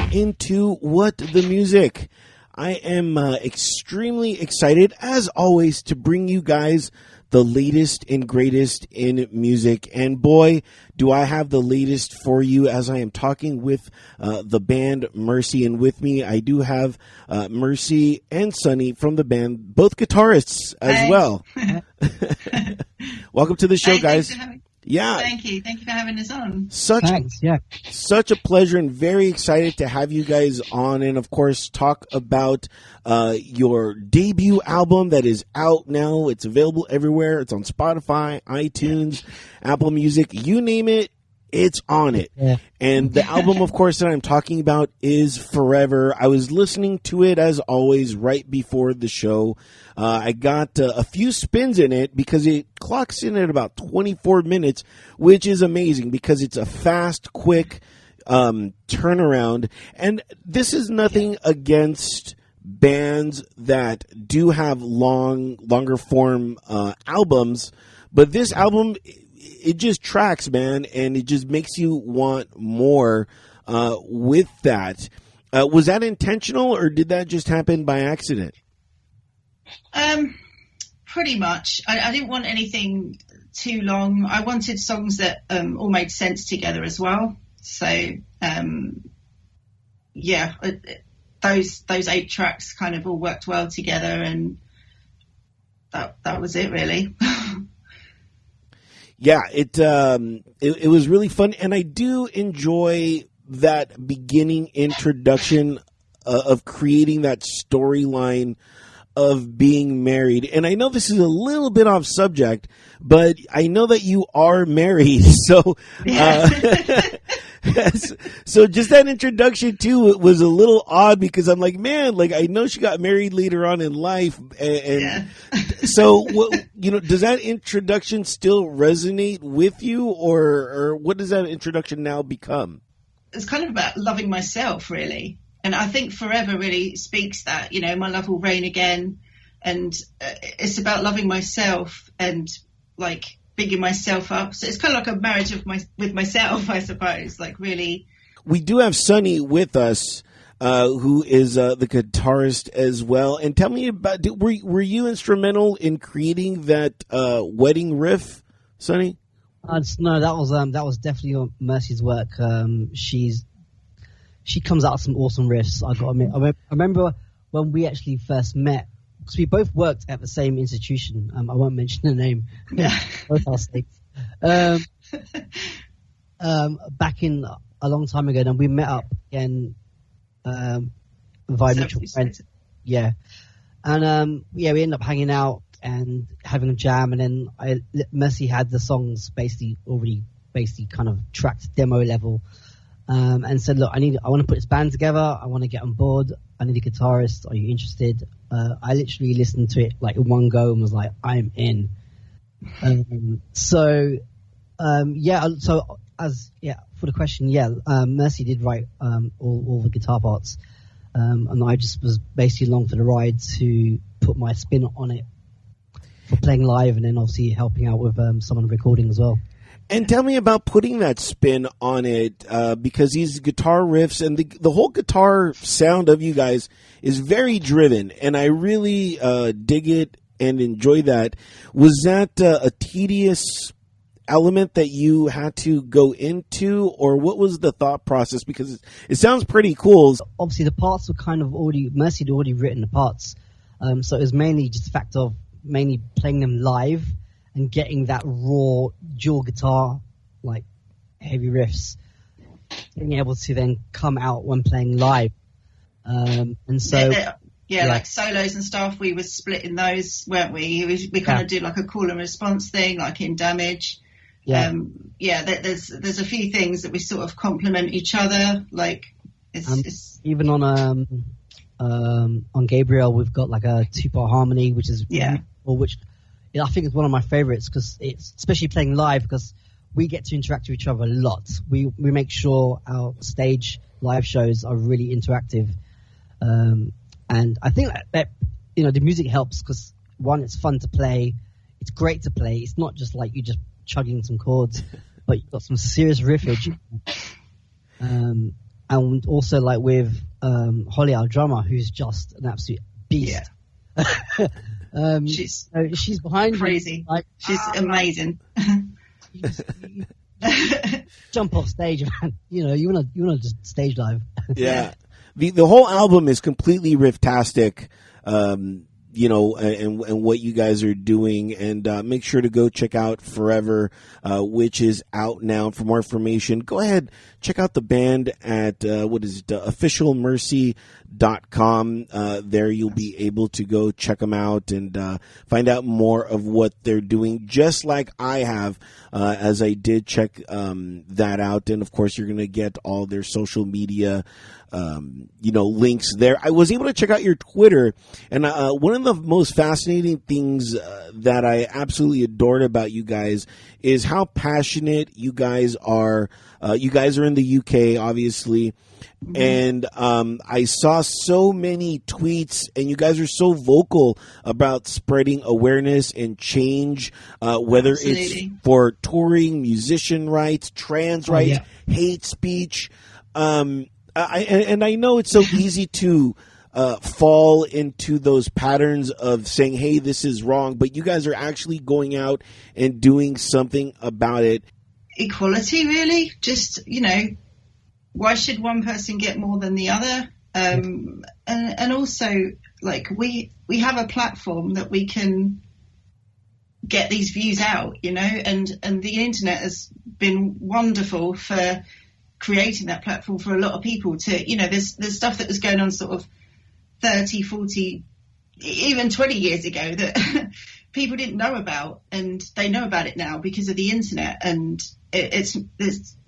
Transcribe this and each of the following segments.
get into What the Music. I am extremely excited, as always, to bring you guys the latest and greatest in music. And boy, do I have the latest for you as I am talking with the band Mercy. And with me, I do have Mercy and Sunny from the band, both guitarists as well. Welcome to the show, guys. Yeah. Thank you for having us on. Such a pleasure, and very excited to have you guys on, and of course talk about your debut album that is out now. It's available everywhere. It's on Spotify, iTunes, Apple Music, you name it, it's on it. Yeah. And the album, of course, that I'm talking about is Forever. I was listening to it, as always, right before the show. I got a few spins in it because it clocks in at about 24 minutes, which is amazing because it's a fast, quick turnaround. And this is nothing against bands that do have longer form albums, but this album, it just tracks, man, and it just makes you want more with that. Was that intentional, or did that just happen by accident? Pretty much. I didn't want anything too long. I wanted songs that all made sense together as well. So, those 8 tracks kind of all worked well together, and that was it, really. Yeah, it was really fun, and I do enjoy that beginning introduction of creating that storyline of being married. And I know this is a little bit off subject, but I know that you are married, so so just that introduction too, it was a little odd because I'm like, man, like I know she got married later on in life, and so does that introduction still resonate with you, or what does that introduction now become? It's kind of about loving myself, really. And I think Forever really speaks that, my love will reign again. And it's about loving myself and like bigging myself up. So it's kind of like a marriage with myself, I suppose, like really. We do have Sunny with us, who is the guitarist as well. And tell me about, were you instrumental in creating that wedding riff, Sunny? No, that was definitely Mercy's work. She comes out with some awesome riffs. I remember when we actually first met, because we both worked at the same institution. I won't mention the name. Both our states. Back in a long time ago, and we met up again via mutual friends. Yeah, and we ended up hanging out and having a jam, and then Mercy had the songs already kind of tracked demo level. And said, look, I want to put this band together. I want to get on board. I need a guitarist. Are you interested? I literally listened to it like in one go and was like, I'm in. For the question, Mercy did write all the guitar parts, and I just was basically along for the ride to put my spin on it for playing live, and then obviously helping out with some of the recording as well. And tell me about putting that spin on it, because these guitar riffs and the whole guitar sound of you guys is very driven, and I really dig it and enjoy that. Was that a tedious element that you had to go into, or what was the thought process? Because it sounds pretty cool. Obviously, the parts were kind of Mercy had already written the parts, so it was mainly just the fact of mainly playing them live and getting that raw dual guitar, like heavy riffs, being able to then come out when playing live. And so, like solos and stuff, we were splitting those, weren't we? We kind of do like a call and response thing, like in Damage. There's a few things that we sort of complement each other. Like it's even on Gabriel, we've got like a 2-part harmony, which is which. I think it's one of my favorites because it's especially playing live, because we get to interact with each other a lot. We make sure our stage live shows are really interactive, and I think that the music helps because, one, it's fun to play, it's great to play. It's not just like you're just chugging some chords, but you've got some serious riffage. and also like with Holly, our drummer, who's just an absolute beast. Yeah. She's behind crazy. Me, like she's amazing. You jump off stage, man. You wanna just stage dive. Yeah. The whole album is completely rifftastic. And what you guys are doing, and make sure to go check out Forever, which is out now. For more information, go ahead, check out the band at officialmercy.com. There you'll be able to go check them out and find out more of what they're doing, just like I have, as I did check that out. And of course, you're going to get all their social media links there. I was able to check out your Twitter, and one of the most fascinating things that I absolutely adored about you guys is how passionate you guys are. You guys are in the UK, obviously, and I saw so many tweets, and you guys are so vocal about spreading awareness and change, whether Absolutely. it's for touring, musician rights, trans rights, hate speech. I know it's so easy to fall into those patterns of saying, hey, this is wrong, but you guys are actually going out and doing something about it. Equality, really. Just, why should one person get more than the other? And also, like, we have a platform that we can get these views out, and the internet has been wonderful for creating that platform for a lot of people to, there's stuff that was going on sort of 30, 40, even 20 years ago that people didn't know about, and they know about it now because of the internet, and it's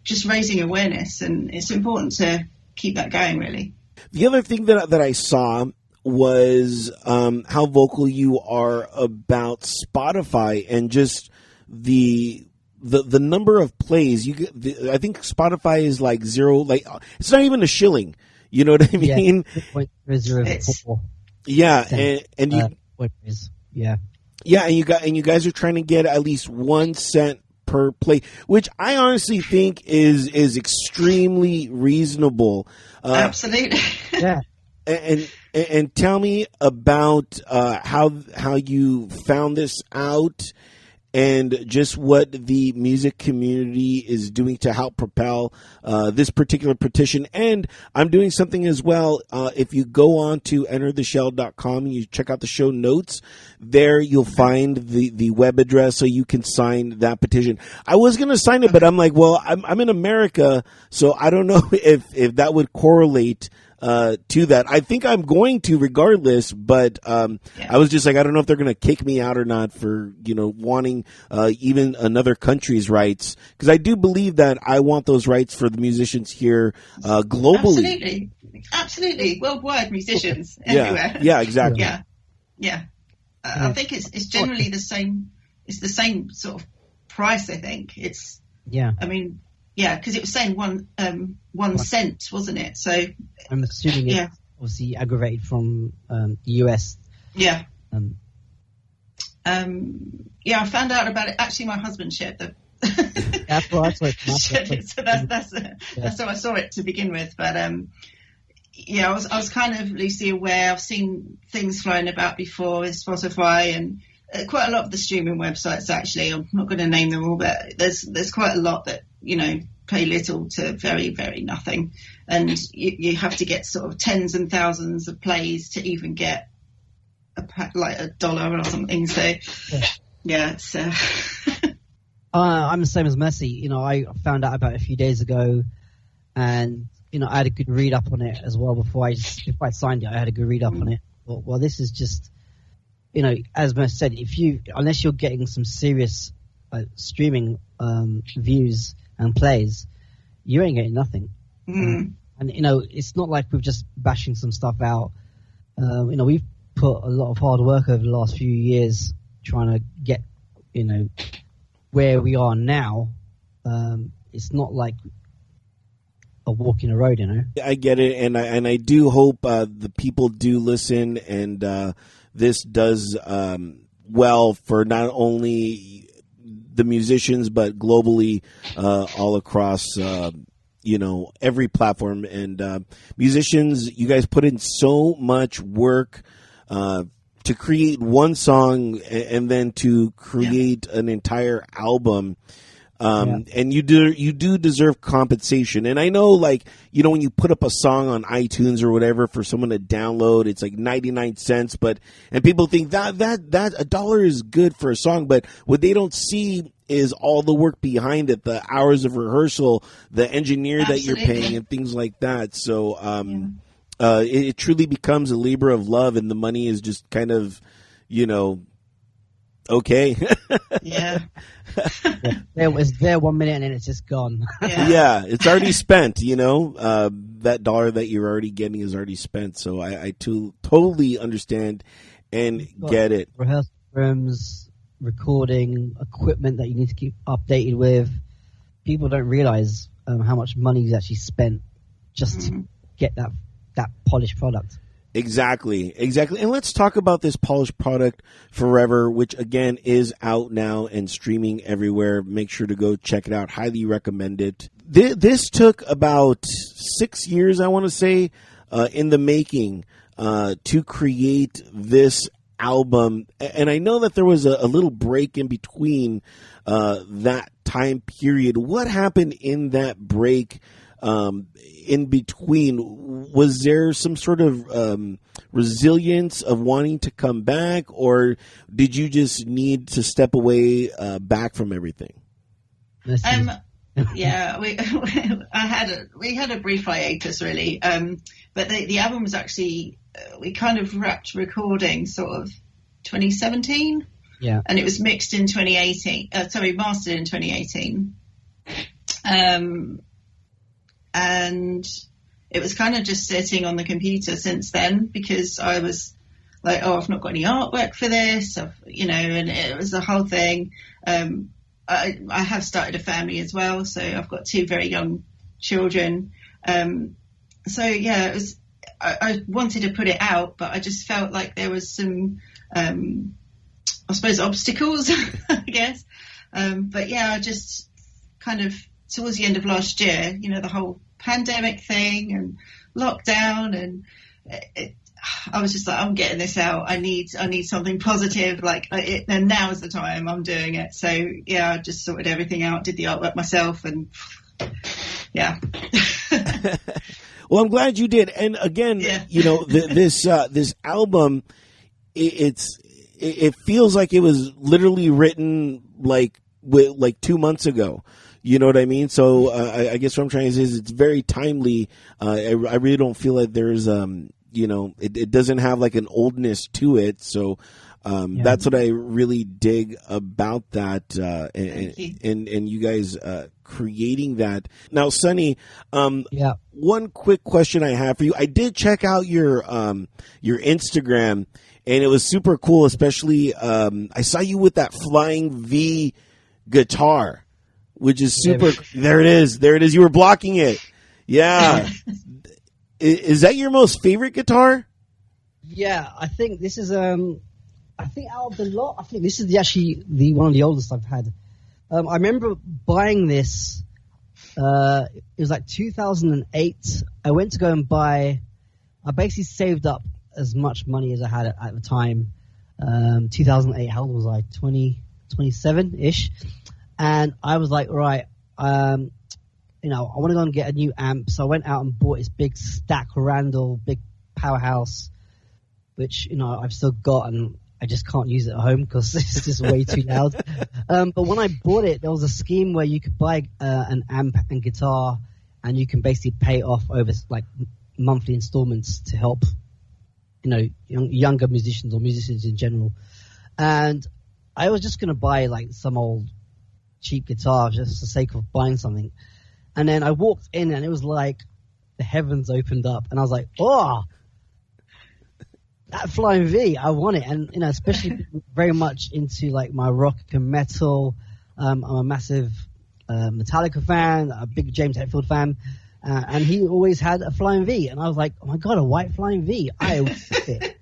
just raising awareness, and it's important to keep that going, really. The other thing that I saw was how vocal you are about Spotify and just the number of plays you get. I think Spotify is like zero, like it's not even a shilling. You know what I mean? Yeah, and you, and you guys are trying to get at least 1 cent per play, which I honestly think is extremely reasonable. Absolutely. Yeah. And tell me about how you found this out, and just what the music community is doing to help propel this particular petition. And I'm doing something as well. If you go on to entertheshell.com and you check out the show notes, there you'll find the web address so you can sign that petition. I was going to sign it, but I'm like, well, I'm in America, so I don't know if that would correlate to that. I think I'm going to regardless, but I was just like, I don't know if they're going to kick me out or not for, wanting even another country's rights, because I do believe that I want those rights for the musicians here globally. Absolutely. Worldwide musicians everywhere. Yeah, exactly. Yeah. I think it's generally the same. It's the same sort of price, I think. It's, I mean, because it was saying 1 cent, wasn't it? So I'm assuming it's obviously aggravated from the US. Yeah. I found out about it. Actually, my husband shared the. That's what I saw. So that's how I saw it to begin with. But I was kind of loosely aware. I've seen things flying about before with Spotify and quite a lot of the streaming websites. Actually, I'm not going to name them all, but there's quite a lot that pay little to very, very nothing, and you have to get sort of tens and thousands of plays to even get like $1 or something. So it's I'm the same as Mercy. I found out about it a few days ago, and I had a good read up on it as well before I signed it. I had a good read up on it. Well, this is just as Mercy said, unless you're getting some serious streaming views and plays, you ain't getting nothing. And it's not like we're just bashing some stuff out. We've put a lot of hard work over the last few years trying to get where we are now. It's not like a walk in the road. I get it, and I do hope the people do listen, and this does well for not only the musicians, but globally, all across every platform. And musicians, you guys put in so much work to create one song and then to create an entire album. And you do deserve compensation. And I know, like, when you put up a song on iTunes or whatever for someone to download, it's like 99 cents. And people think that $1 is good for a song, but what they don't see is all the work behind it, the hours of rehearsal, the engineer that you're paying, and things like that. So, it truly becomes a labor of love, and the money is just kind of, okay. Yeah. It was there 1 minute and then it's just gone. Yeah, it's already spent, that dollar that you're already getting is already spent. So I totally understand and get it. Rehearsal rooms, recording equipment that you need to keep updated with. People don't realize how much money is actually spent just to get that polished product. Exactly. And let's talk about this polished product, Forever, which again is out now and streaming everywhere. Make sure to go check it out. Highly recommend it. This took about 6 years, I want to say, in the making, to create this album. And I know that there was a little break in between, that time period. What happened in that break? In between, was there some sort of resilience of wanting to come back, or did you just need to step away back from everything? Yeah, we had a brief hiatus, really, but the album was actually, we kind of wrapped recording sort of 2017, and it was mixed in 2018. Mastered in 2018. And it was kind of just sitting on the computer since then, because I was like, I've not got any artwork for this, and it was the whole thing. I have started a family as well, so I've got 2 very young children. So yeah, it was. I wanted to put it out, but I just felt like there was some, I suppose, obstacles, I guess. But yeah, I just kind of, towards the end of last year, the whole pandemic thing and lockdown, and I was just like, I'm getting this out. I need something positive, and now is the time. I'm doing it. So yeah, I just sorted everything out, did the artwork myself, and yeah. Well, I'm glad you did. And again, this album, it feels like it was literally written like 2 months ago. You know what I mean? So I guess what I'm trying to say is it's very timely. I really don't feel like there's it doesn't have like an oldness to it. So that's what I really dig about that, and you guys creating that. Now, Sunny, one quick question I have for you. I did check out your Instagram, and it was super cool. Especially, I saw you with that Flying V guitar, which is super. There it is. You were blocking it. Yeah. Is that your most favorite guitar? Yeah, I think this is. I think out of the lot, I think this is actually the one of the oldest I've had. I remember buying this. It was like 2008. I went to go and buy. I basically saved up as much money as I had at the time. 2008. How old was I? 27-ish. And I was like, right, I want to go and get a new amp. So I went out and bought this big Stack Randall, big powerhouse, which, I've still got, and I just can't use it at home because it's just way too loud. But when I bought it, there was a scheme where you could buy an amp and guitar, and you can basically pay it off over like monthly installments to help, younger musicians or musicians in general. And I was just going to buy like some old cheap guitar just for the sake of buying something. And then I walked in and it was like the heavens opened up, and I was like, oh, that Flying V, I want it. And, especially very much into like my rock and metal. I'm a massive Metallica fan, a big James Hetfield fan. And he always had a Flying V. And I was like, oh my God, a white Flying V. I want it.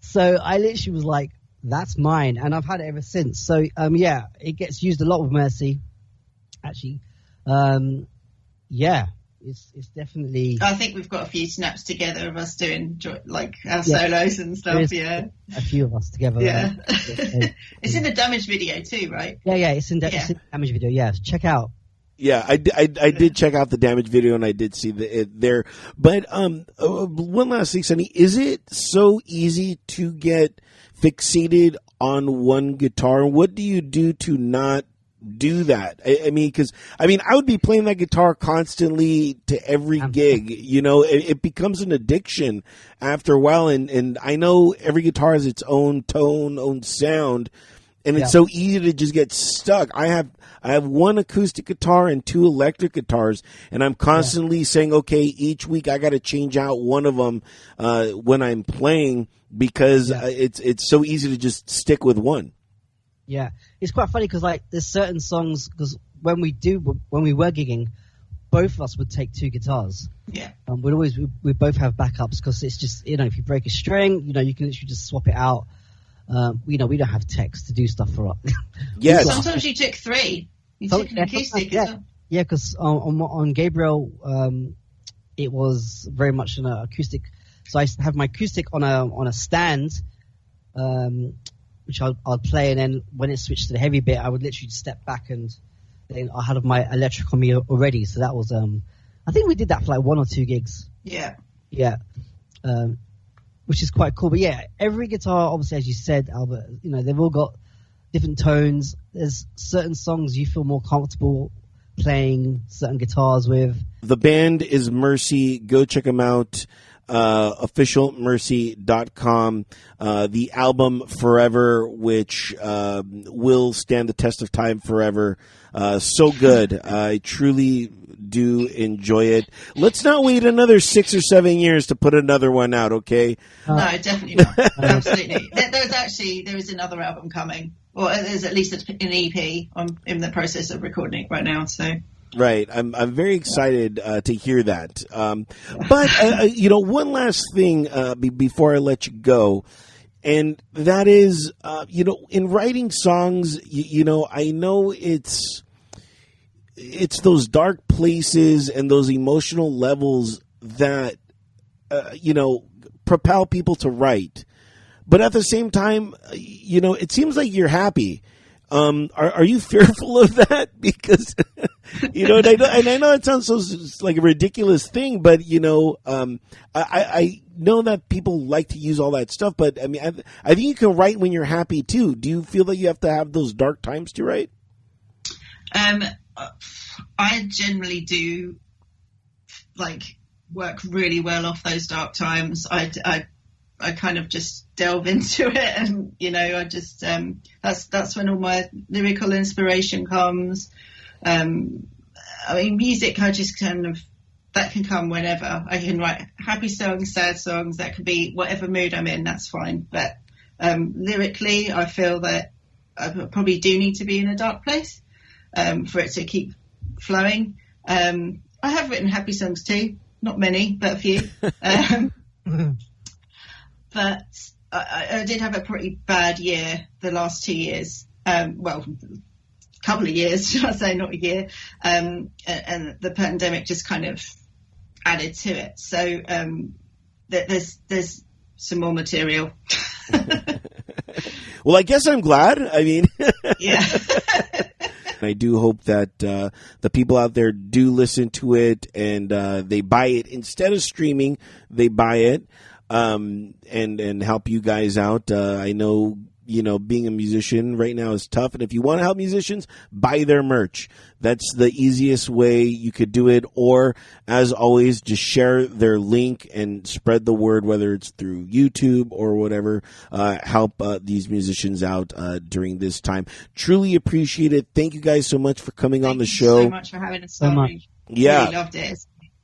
So I literally was like, that's mine. And I've had it ever since. So, it gets used a lot with Mercy, actually. Yeah, it's definitely. I think we've got a few snaps together of us doing like our solos and stuff. Yeah, a few of us together. Yeah, it's in the Damage video too, right? Yeah, it's in the Damage video. Yeah, check out. Yeah, I did check out the Damage video and I did see it there. But one last thing, Sunny, is it so easy to get fixated on one guitar? What do you do to not do that? I mean, because I would be playing that guitar constantly to every gig. You know, it becomes an addiction after a while. And I know every guitar has its own tone, own sound. And it's so easy to just get stuck. I have one acoustic guitar and two electric guitars, and I'm constantly saying, okay, each week I got to change out one of them when I'm playing because it's so easy to just stick with one. Yeah, it's quite funny because like there's certain songs because when we were gigging, both of us would take two guitars. Yeah, we both have backups because it's just if you break a string, you can literally just swap it out. We don't have text to do stuff for us. Yeah. Sometimes you took three. You took an acoustic as well. Yeah, because on Gabriel, it was very much an acoustic. So I used to have my acoustic on a stand, which I'd play, and then when it switched to the heavy bit, I would literally step back, and then I had my electric on me already. So that was I think we did that for like 1 or 2 gigs. Yeah. Yeah. Which is quite cool. But yeah, every guitar, obviously, as you said, Albert, they've all got different tones. There's certain songs you feel more comfortable playing certain guitars with. The band is Mercy. Go check them out. Officialmercy.com. The album Forever, which will stand the test of time forever. So good. I truly do enjoy it. Let's not wait another 6 or 7 years to put another one out, okay? No, definitely not. Absolutely. There is another album coming. Well, there's at least an EP. I'm in the process of recording it right now, so... Right. I'm very excited to hear that. But one last thing before I let you go, and that is, in writing songs, I know it's those dark places and those emotional levels that, propel people to write. But at the same time, it seems like you're happy. Are you fearful of that? Because, and I know it sounds so like a ridiculous thing, but, I know that people like to use all that stuff, but I mean, I think you can write when you're happy too. Do you feel that you have to have those dark times to write? I generally do work really well off those dark times. I kind of just delve into it, and I just that's when all my lyrical inspiration comes. Music, I just that can come whenever. I can write happy songs, sad songs. That could be whatever mood I'm in. That's fine. But lyrically, I feel that I probably do need to be in a dark place for it to keep flowing. I have written happy songs too, not many, but a few. But I did have a pretty bad year the last 2 years. A couple of years, should I say, not a year. And the pandemic just kind of added to it. So there's some more material. Well, I guess I'm glad. I mean, yeah. I do hope that the people out there do listen to it and they buy it instead of streaming. They buy it. And help you guys out. I know, being a musician right now is tough. And if you want to help musicians, buy their merch. That's the easiest way you could do it. Or, as always, just share their link and spread the word, whether it's through YouTube or whatever. Help these musicians out during this time. Truly appreciate it. Thank you guys so much for coming on the show. Thank you so much for having us on. Yeah. Really loved it.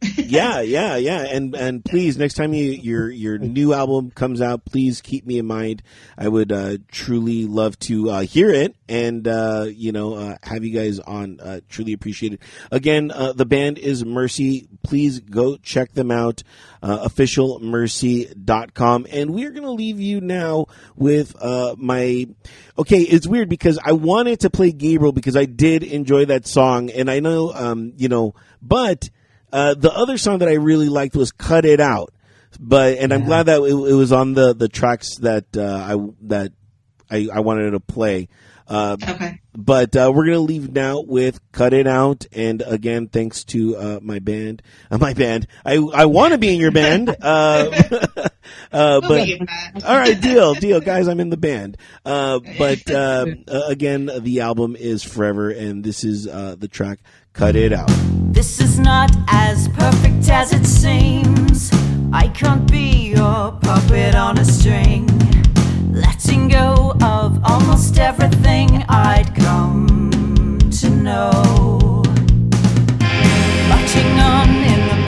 Yeah. And please, next time your new album comes out, please keep me in mind. I would truly love to hear it and have you guys on. Truly appreciate it. Again, the band is Mercy. Please go check them out. Officialmercy.com. And we're going to leave you now with okay, it's weird because I wanted to play Gabriel because I did enjoy that song, and I know but the other song that I really liked was "Cut It Out," I'm glad that it was on the tracks that I wanted to play. Okay. But we're gonna leave now with "Cut It Out," and again, thanks to my band. I want to be in your band. But all right, deal, guys. I'm in the band. But again, the album is Forever, and this is the track "Cut It Out." This is not as perfect